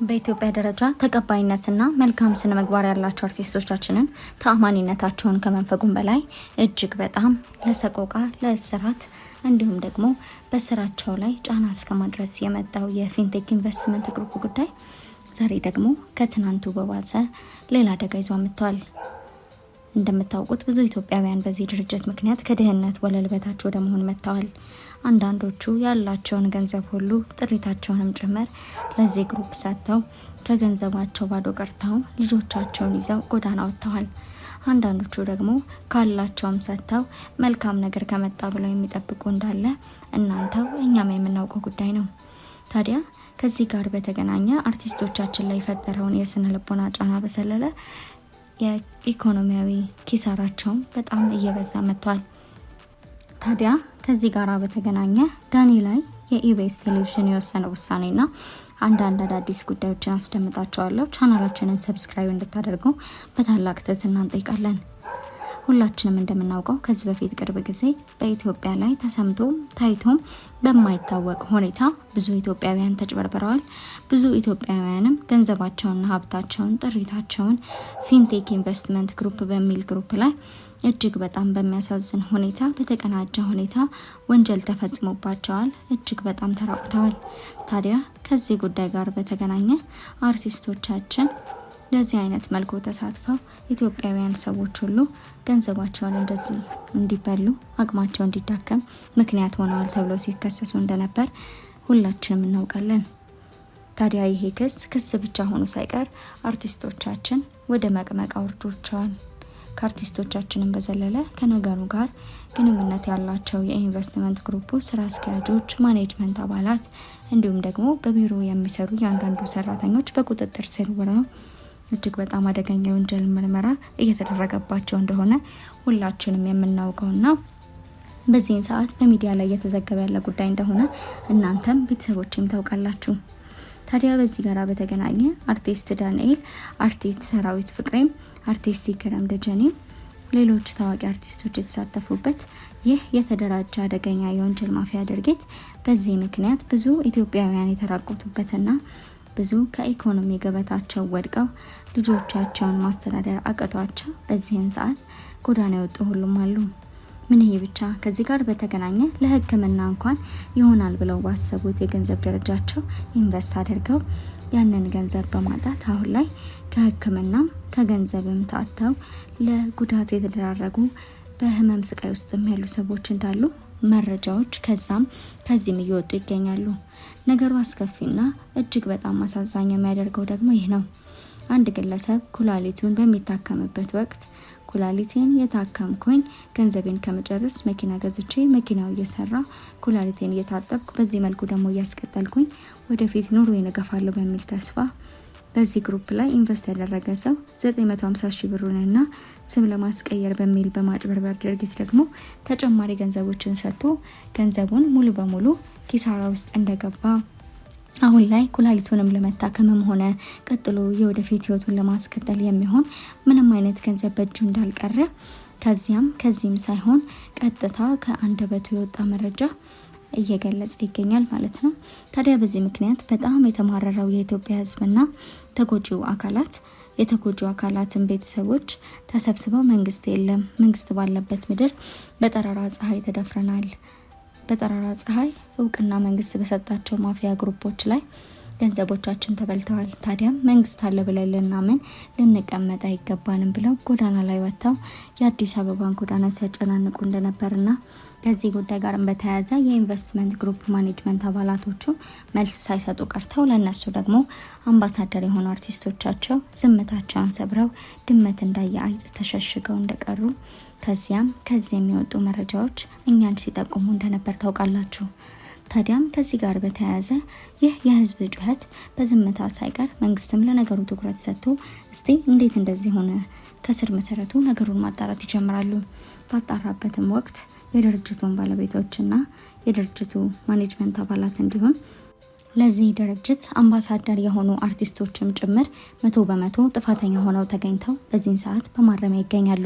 በኢትዮጵያ ደረጃ ተቀባይነትና መልካም ስነ ምግባር ያላቸው አርቲስቶቻችንን ተአማኒነታቸውን ከመንፈጉም በላይ እጅግ በጣም ለሰቆቃ ለእስራት እንዲሁም ደግሞ በስራቸው ላይ ጫና እስከማድረስ የመጣው የፊንቴክ ኢንቨስትመንት ግሩፕ ጉዳይ ዛሬ ደግሞ ከትናንቱ በባሰ ሌላ አደጋ ይዞ መጥቷል። እንደምታውቁት ብዙ ኢትዮጵያውያን በዚህ ድርጅት ምክንያት ከድህነት ወለል በታች ወደ መሆን መጥተዋል። አንዳንዶቹ ያላቸውን ገንዘብ ሁሉ ጥሪታቸውንም ጭምር ለዚህ ግሩፕ ሰጥተው ከገንዘባቸው ባዶ ቀርተው ልጆቻቸውን ይዘው ጎዳና ወጥተዋል። አንዳንዶቹ ደግሞ ካላቸውም ሰጥተው መልካም ነገር ከመጣ ብለው የሚጠብቁ እንዳለ እናንተው እኛም የምናውቀው ጉዳይ ነው። ታዲያ ከዚህ ጋር በተገናኘ አርቲስቶቻችን ላይ የፈጠረውን የስነ ልቦና ጫና በሰለለ የኢኮኖሚያዊ ኪሳራቸው በጣም እየበዛ መጥቷል። ታዲያ ከዚህ ጋር በተገናኘ ዳኒ ላይ የኢቢኤስ ቴሌቪዥን የወሰነው ውሳኔና አንዳንድ አዳዲስ ጉዳዮችን አስደምጣቸዋለሁ። ቻናላችንን ሰብስክራይብ እንድታደርጉ በታላቅ ትህትና እንጠይቃለን። ሁላችንም እንደምናውቀው ከዚህ በፊት ቅርብ ጊዜ በኢትዮጵያ ላይ ተሰምቶም ታይቶም በማይታወቅ ሁኔታ ብዙ ኢትዮጵያውያን ተጭበርብረዋል። ብዙ ኢትዮጵያውያንም ገንዘባቸውንና ሀብታቸውን ጥሪታቸውን ፊንቴክ ኢንቨስትመንት ግሩፕ በሚል ግሩፕ ላይ እጅግ በጣም በሚያሳዝን ሁኔታ በተቀናጀ ሁኔታ ወንጀል ተፈጽሞባቸዋል። እጅግ በጣም ተራቁተዋል። ታዲያ ከዚህ ጉዳይ ጋር በተገናኘ አርቲስቶቻችን ለዚህ አይነት መልኩ ተሳትፈው ኢትዮጵያውያን ሰዎች ሁሉ ገንዘባቸውን እንደዚህ እንዲበሉ አቅማቸው እንዲዳከም ምክንያት ሆነዋል ተብሎ ሲከሰሱ እንደነበር ሁላችንም እናውቃለን። ታዲያ ይሄ ክስ ብቻ ሆኖ ሳይቀር አርቲስቶቻችን ወደ መቅመቅ አውርዶቸዋል። ከአርቲስቶቻችንም በዘለለ ከነገሩ ጋር ግንኙነት ያላቸው የኢንቨስትመንት ግሩፑ ስራ አስኪያጆች፣ ማኔጅመንት አባላት እንዲሁም ደግሞ በቢሮ የሚሰሩ ያንዳንዱ ሰራተኞች በቁጥጥር ስር ውለው እጅግ በጣም አደገኛ ወንጀል ምርመራ እየተደረገባቸው እንደሆነ ሁላችንም የምናውቀውና በዚህን ሰዓት በሚዲያ ላይ እየተዘገበ ያለ ጉዳይ እንደሆነ እናንተም ቤተሰቦችም ታውቃላችሁ። ታዲያ በዚህ ጋር በተገናኘ አርቲስት ዳንኤል፣ አርቲስት ሰራዊት ፍቅሬም፣ አርቲስት ይገረም ደጀኔ፣ ሌሎች ታዋቂ አርቲስቶች የተሳተፉበት ይህ የተደራጀ አደገኛ የወንጀል ማፊያ ድርጊት በዚህ ምክንያት ብዙ ኢትዮጵያውያን የተራቆቱበትና ብዙ ከኢኮኖሚ ገበታቸው ወድቀው ልጆቻቸውን ማስተዳደር አቅቷቸው በዚህን ሰዓት ጎዳና የወጡ ሁሉም አሉ። ምን ይሄ ብቻ ከዚህ ጋር በተገናኘ ለሕክምና እንኳን ይሆናል ብለው ባሰቡት የገንዘብ ደረጃቸው ኢንቨስት አድርገው ያንን ገንዘብ በማጣት አሁን ላይ ከሕክምናም ከገንዘብም ታተው ለጉዳት የተደራረጉ በህመም ስቃይ ውስጥም ያሉ ሰዎች እንዳሉ መረጃዎች ከዚህም እየወጡ ይገኛሉ። ነገሩ አስከፊና እጅግ በጣም አሳዛኝ የሚያደርገው ደግሞ ይህ ነው። አንድ ግለሰብ ኩላሊቱን በሚታከምበት ወቅት ኩላሊቴን የታከምኩኝ ገንዘቤን ከመጨረስ መኪና ገዝቼ መኪናው እየሰራ ኩላሊቴን እየታጠብኩ በዚህ መልኩ ደግሞ እያስቀጠልኩኝ ወደፊት ኑሮዬን እገፋለሁ በሚል ተስፋ በዚህ ግሩፕ ላይ ኢንቨስት ያደረገ ሰው 950 ሺህ ብሩንና ስም ለማስቀየር በሚል በማጭበርበር ድርጊት ደግሞ ተጨማሪ ገንዘቦችን ሰጥቶ ገንዘቡን ሙሉ በሙሉ ኪሳራ ውስጥ እንደገባ አሁን ላይ ኩላሊቱንም ለመታከምም ሆነ ቀጥሎ የወደፊት ህይወቱን ለማስቀጠል የሚሆን ምንም አይነት ገንዘብ በእጁ እንዳልቀረ ከዚህም ሳይሆን ቀጥታ ከአንደበቱ የወጣ መረጃ እየገለጸ ይገኛል ማለት ነው። ታዲያ በዚህ ምክንያት በጣም የተማረረው የኢትዮጵያ ህዝብና የተጎጂው አካላትን ቤተሰቦች ተሰብስበው መንግስት የለም፣ መንግስት ባለበት ምድር በጠራራ ፀሐይ ተደፍረናል፣ በጠራራ ፀሐይ እውቅና መንግስት በሰጣቸው ማፊያ ግሩፖች ላይ ገንዘቦቻችን ተበልተዋል። ታዲያም መንግስት አለ ብለን ልናምን ልንቀመጥ አይገባንም ብለው ጎዳና ላይ ወጥተው የአዲስ አበባን ጎዳና ሲያጨናንቁ እንደነበርና ከዚህ ጉዳይ ጋርም በተያያዘ የኢንቨስትመንት ግሩፕ ማኔጅመንት አባላቶቹ መልስ ሳይሰጡ ቀርተው ለነሱ ደግሞ አምባሳደር የሆኑ አርቲስቶቻቸው ዝምታቸውን ሰብረው ድመት እንዳየ አይጥ ተሸሽገው እንደቀሩ ከዚህ የሚወጡ መረጃዎች እኛን ሲጠቁሙ እንደነበር ታውቃላችሁ። ታዲያም ከዚህ ጋር በተያያዘ ይህ የህዝብ ጩኸት በዝምታ ሳይቀር መንግስትም ለነገሩ ትኩረት ሰጥቶ እስቲ እንዴት እንደዚህ ሆነ ከስር መሰረቱ ነገሩን ማጣራት ይጀምራሉ። ባጣራበትም ወቅት የድርጅቱን ባለቤቶችና የድርጅቱ ማኔጅመንት አባላት እንዲሁም ለዚህ ድርጅት አምባሳደር የሆኑ አርቲስቶችም ጭምር 100% ጥፋተኛ ሆነው ተገኝተው በዚህን ሰዓት በማረሚያ ይገኛሉ።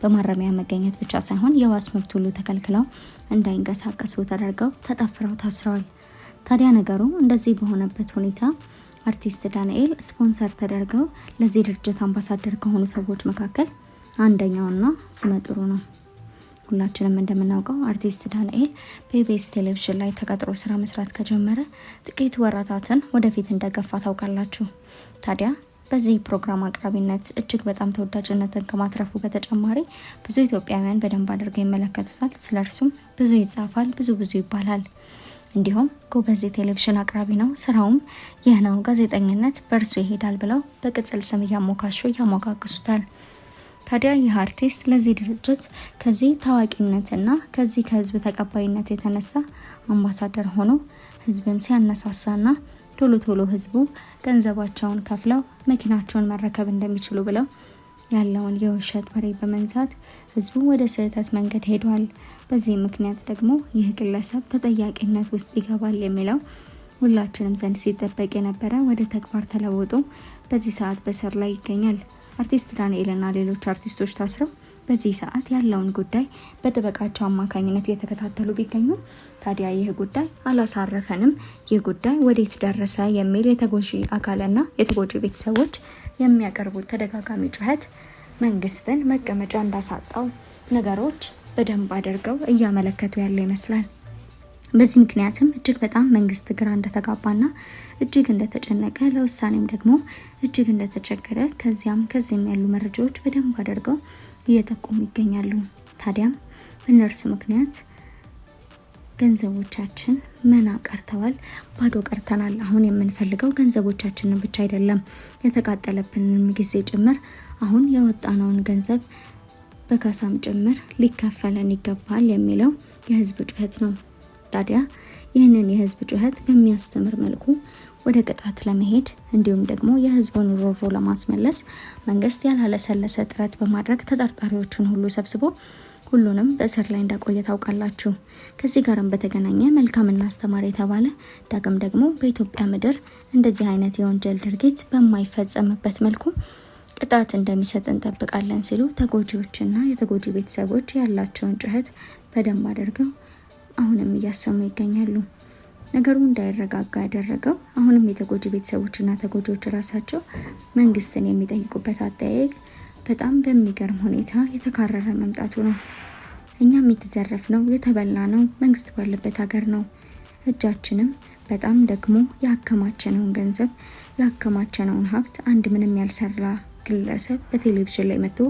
በማረሚያ መገኘት ብቻ ሳይሆን የዋስ መብት ሁሉ ተከልክለው እንዳይንቀሳቀሱ ተደርገው ተጠፍረው ታስረዋል። ታዲያ ነገሩ እንደዚህ በሆነበት ሁኔታ አርቲስት ዳንኤል ስፖንሰር ተደርገው ለዚህ ድርጅት አምባሳደር ከሆኑ ሰዎች መካከል አንደኛውና ስመጥሩ ነው። ሁላችንም እንደምናውቀው አርቲስት ዳንኤል በኢቢኤስ ቴሌቪዥን ላይ ተቀጥሮ ስራ መስራት ከጀመረ ጥቂት ወራታትን ወደፊት እንደገፋ ታውቃላችሁ። ታዲያ በዚህ ፕሮግራም አቅራቢነት እጅግ በጣም ተወዳጅነትን ከማትረፉ በተጨማሪ ብዙ ኢትዮጵያውያን በደንብ አድርገው ይመለከቱታል። ስለርሱም ብዙ ይጻፋል፣ ብዙ ይባላል። እንዲሁም ጎበዝ ቴሌቪዥን አቅራቢ ነው፣ ስራውም ይህ ነው፣ ጋዜጠኝነት በእርሱ ይሄዳል ብለው በቅጽል ስም እያሞካሹ ያሞጋግሱታል። ታዲያ ይህ አርቲስት ለዚህ ድርጅት ከዚህ ታዋቂነትና ከዚህ ከህዝብ ተቀባይነት የተነሳ አምባሳደር ሆኖ ህዝብን ሲያነሳሳና ቶሎ ህዝቡ ገንዘባቸውን ከፍለው መኪናቸውን መረከብ እንደሚችሉ ብለው ያለውን የውሸት ወሬ በመንዛት ህዝቡ ወደ ስህተት መንገድ ሄዷል። በዚህ ምክንያት ደግሞ ይህ ግለሰብ ተጠያቂነት ውስጥ ይገባል የሚለው ሁላችንም ዘንድ ሲጠበቅ የነበረ ወደ ተግባር ተለውጦ በዚህ ሰዓት በስር ላይ ይገኛል። አርቲስት ዳንኤልና ሌሎች አርቲስቶች ታስረው በዚህ ሰዓት ያለውን ጉዳይ በጥበቃቸው አማካኝነት እየተከታተሉ ቢገኙ ታዲያ ይህ ጉዳይ አላሳረፈንም፣ ይህ ጉዳይ ወዴት ደረሰ የሚል የተጎጂ አካልና የተጎጂ ቤተሰቦች የሚያቀርቡት ተደጋጋሚ ጩኸት መንግስትን መቀመጫ እንዳሳጣው ነገሮች በደንብ አድርገው እያመለከቱ ያለ ይመስላል። በዚህ ምክንያትም እጅግ በጣም መንግስት ግራ እንደተጋባና እጅግ እንደተጨነቀ ለውሳኔም ደግሞ እጅግ እንደተቸገረ ከዚህም ያሉ መረጃዎች በደንብ አድርገው እየጠቆሙ ይገኛሉ። ታዲያም በእነርሱ ምክንያት ገንዘቦቻችን መና ቀርተዋል፣ ባዶ ቀርተናል። አሁን የምንፈልገው ገንዘቦቻችንን ብቻ አይደለም፣ የተቃጠለብንን ጊዜ ጭምር አሁን ያወጣነውን ገንዘብ በካሳም ጭምር ሊከፈለን ይገባል የሚለው የህዝብ ጩኸት ነው። ታዲያ ይህንን የህዝብ ጩኸት በሚያስተምር መልኩ ወደ ቅጣት ለመሄድ እንዲሁም ደግሞ የህዝቡን ሮሮ ለማስመለስ መንግስት ያላለሰለሰ ጥረት በማድረግ ተጠርጣሪዎቹን ሁሉ ሰብስቦ ሁሉንም በእስር ላይ እንዳቆየ ታውቃላችሁ። ከዚህ ጋርም በተገናኘ መልካምና አስተማሪ የተባለ ዳግም ደግሞ በኢትዮጵያ ምድር እንደዚህ አይነት የወንጀል ድርጊት በማይፈጸምበት መልኩ ቅጣት እንደሚሰጥ እንጠብቃለን ሲሉ ተጎጂዎችና የተጎጂ ቤተሰቦች ያላቸውን ጩኸት በደንብ አድርገው አሁንም እያሰሙ ይገኛሉ። ነገሩ እንዳይረጋጋ ያደረገው አሁንም የተጎጂ ቤተሰቦችና ተጎጂዎች ራሳቸው መንግስትን የሚጠይቁበት አጠያየቅ በጣም በሚገርም ሁኔታ የተካረረ መምጣቱ ነው። እኛም የተዘረፍ ነው የተበላ ነው መንግስት ባለበት ሀገር ነው። እጃችንም በጣም ደግሞ ያከማቸነውን ገንዘብ ያከማቸነውን ሀብት አንድ ምንም ያልሰራ ግለሰብ በቴሌቪዥን ላይ መጥቶ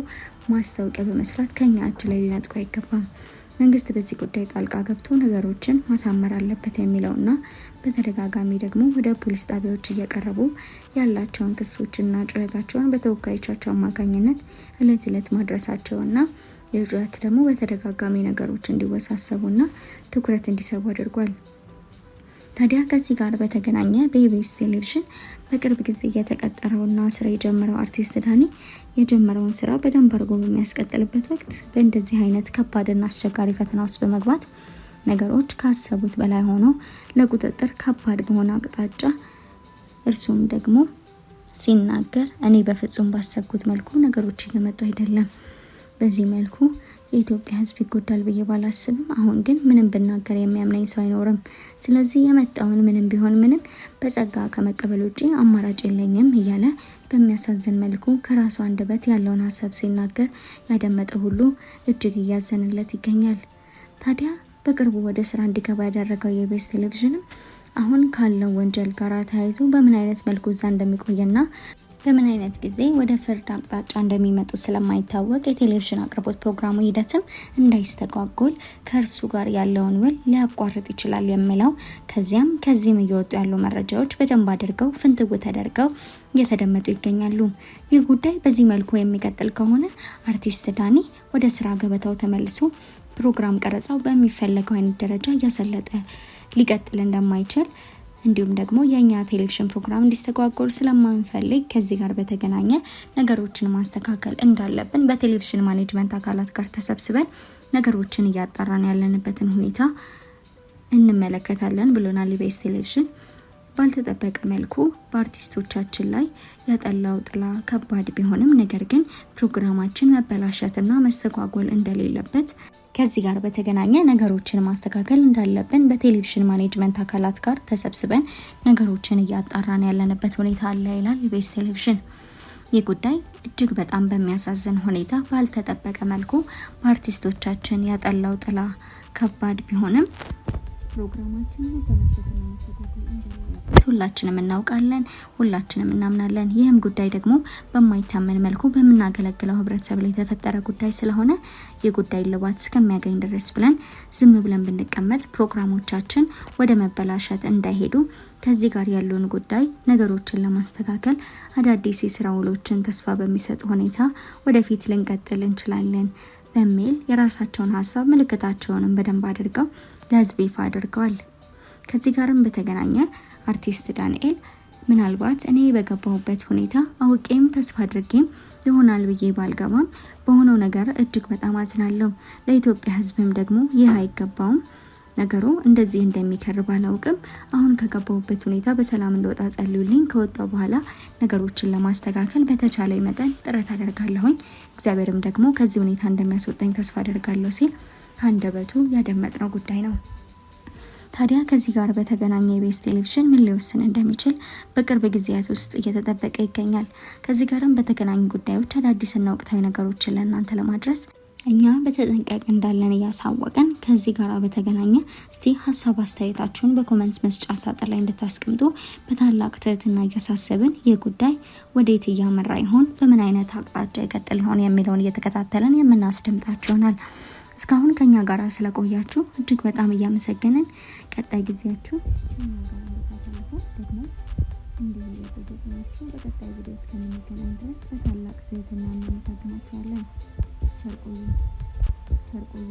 ማስታወቂያ በመስራት ከኛ እጅ ላይ ሊነጥቁ አይገባም። መንግስት በዚህ ጉዳይ ጣልቃ ገብቶ ነገሮችን ማሳመር አለበት የሚለውና በተደጋጋሚ ደግሞ ወደ ፖሊስ ጣቢያዎች እየቀረቡ ያላቸውን ክሶችና ጩኸታቸውን በተወካዮቻቸው አማካኝነት እለት ማድረሳቸውና የጩኸት ደግሞ በተደጋጋሚ ነገሮች እንዲወሳሰቡና ትኩረት እንዲሰቡ አድርጓል። ታዲያ ከዚህ ጋር በተገናኘ በኢቢኤስ ቴሌቪዥን በቅርብ ጊዜ የተቀጠረውና ስራ የጀመረው አርቲስት ዳኒ የጀመረውን ስራ በደንብ አድርጎ በሚያስቀጥልበት ወቅት በእንደዚህ አይነት ከባድና አስቸጋሪ ፈተና ውስጥ በመግባት ነገሮች ካሰቡት በላይ ሆነው ለቁጥጥር ከባድ በሆነ አቅጣጫ እርሱም ደግሞ ሲናገር እኔ በፍጹም ባሰብኩት መልኩ ነገሮች እየመጡ አይደለም፣ በዚህ መልኩ የኢትዮጵያ ህዝብ ይጎዳል ብዬ ባላስብም አሁን ግን ምንም ብናገር የሚያምነኝ ሰው አይኖርም። ስለዚህ የመጣውን ምንም ቢሆን ምንም በጸጋ ከመቀበል ውጪ አማራጭ የለኝም እያለ በሚያሳዝን መልኩ ከራሱ አንደበት ያለውን ሀሳብ ሲናገር ያደመጠ ሁሉ እጅግ እያዘነለት ይገኛል። ታዲያ በቅርቡ ወደ ስራ እንዲገባ ያደረገው የኢቢኤስ ቴሌቪዥንም አሁን ካለው ወንጀል ጋር ተያይዞ በምን አይነት መልኩ እዛ እንደሚቆየና በምን አይነት ጊዜ ወደ ፍርድ አቅጣጫ እንደሚመጡ ስለማይታወቅ የቴሌቪዥን አቅርቦት ፕሮግራሙ ሂደትም እንዳይስተጓጎል ከእርሱ ጋር ያለውን ውል ሊያቋርጥ ይችላል የሚለው ከዚህም እየወጡ ያሉ መረጃዎች በደንብ አድርገው ፍንትው ተደርገው እየተደመጡ ይገኛሉ። ይህ ጉዳይ በዚህ መልኩ የሚቀጥል ከሆነ አርቲስት ዳኒ ወደ ስራ ገበታው ተመልሶ ፕሮግራም ቀረጻው በሚፈለገው አይነት ደረጃ እያሰለጠ ሊቀጥል እንደማይችል እንዲሁም ደግሞ የኛ ቴሌቪዥን ፕሮግራም እንዲስተጓጎል ስለማንፈልግ ከዚህ ጋር በተገናኘ ነገሮችን ማስተካከል እንዳለብን በቴሌቪዥን ማኔጅመንት አካላት ጋር ተሰብስበን ነገሮችን እያጣራን ያለንበትን ሁኔታ እንመለከታለን ብሎናል። ኢቢኤስ ቴሌቪዥን ባልተጠበቀ መልኩ በአርቲስቶቻችን ላይ ያጠላው ጥላ ከባድ ቢሆንም ነገር ግን ፕሮግራማችን መበላሸትና መስተጓጎል እንደሌለበት ከዚህ ጋር በተገናኘ ነገሮችን ማስተካከል እንዳለብን በቴሌቪዥን ማኔጅመንት አካላት ጋር ተሰብስበን ነገሮችን እያጣራን ያለንበት ሁኔታ አለ ይላል ኢቢኤስ ቴሌቪዥን። ይህ ጉዳይ እጅግ በጣም በሚያሳዝን ሁኔታ ባልተጠበቀ መልኩ በአርቲስቶቻችን ያጠላው ጥላ ከባድ ቢሆንም ፕሮግራማችን ሁላችንም እናውቃለን፣ ሁላችንም እናምናለን። ይህም ጉዳይ ደግሞ በማይታመን መልኩ በመናገለግለው ህብረተሰብ ላይ የተፈጠረ ጉዳይ ስለሆነ የጉዳይ ልባት እስከሚያገኝ ድረስ ብለን ዝም ብለን ብንቀመጥ ፕሮግራሞቻችን ወደ መበላሸት እንዳይሄዱ ከዚህ ጋር ያለውን ጉዳይ ነገሮችን ለማስተካከል አዳዲስ የስራ ውሎችን ተስፋ በሚሰጥ ሁኔታ ወደፊት ልንቀጥል እንችላለን በሚል የራሳቸውን ሀሳብ ምልክታቸውንም በደንብ አድርገው ለህዝብ ይፋ አድርገዋል። ከዚህ ጋርም በተገናኘ አርቲስት ዳንኤል ምናልባት እኔ በገባሁበት ሁኔታ አውቄም ተስፋ አድርጌም ይሆናል ብዬ ባልገባም በሆነው ነገር እጅግ በጣም አዝናለሁ። ለኢትዮጵያ ህዝብም ደግሞ ይህ አይገባውም። ነገሩ እንደዚህ እንደሚከር ባላውቅም አሁን ከገባሁበት ሁኔታ በሰላም እንደወጣ ጸልዩልኝ። ከወጣው በኋላ ነገሮችን ለማስተካከል በተቻለ መጠን ጥረት አደርጋለሁኝ። እግዚአብሔርም ደግሞ ከዚህ ሁኔታ እንደሚያስወጣኝ ተስፋ አደርጋለሁ ሲል ከአንደበቱ ያደመጥነው ጉዳይ ነው። ታዲያ ከዚህ ጋር በተገናኘ ኢቢኤስ ቴሌቪዥን ምን ሊወስን እንደሚችል በቅርብ ጊዜያት ውስጥ እየተጠበቀ ይገኛል። ከዚህ ጋርም በተገናኙ ጉዳዮች አዳዲስና ወቅታዊ ነገሮችን ለእናንተ ለማድረስ እኛ በተጠንቀቅ እንዳለን እያሳወቀን ከዚህ ጋር በተገናኘ እስቲ ሀሳብ አስተያየታችሁን በኮሜንት መስጫ ሳጥን ላይ እንድታስቀምጡ በታላቅ ትህትና እያሳሰብን ይህ ጉዳይ ወዴት እያመራ ይሆን፣ በምን አይነት አቅጣጫ ይቀጥል ይሆን የሚለውን እየተከታተለን የምናስደምጣችሁ ይሆናል። እስካሁን ከኛ ጋር ስለቆያችሁ እጅግ በጣም እያመሰገንን ቀጣይ ጊዜያችሁ ደግሞ እንዲሁ እየተገናኛችሁ በቀጣይ ቪዲዮ እስከምንገናኝ ድረስ በታላቅ ትህትና እናመሰግናችኋለን። ቸር ቆዩ።